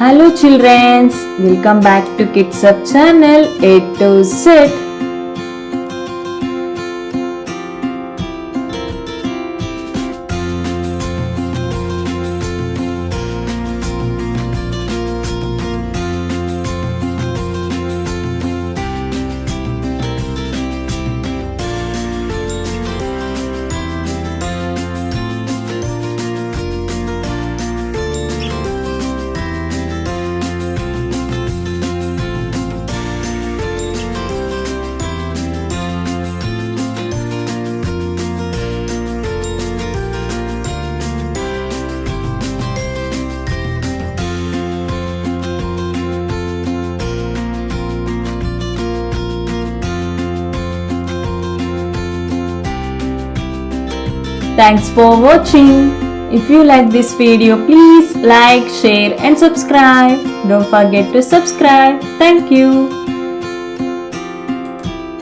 Hello children, welcome back to Kids Up channel A to Z. Thanks for watching. If you like this video, please like, share and subscribe. Don't forget to subscribe. Thank you.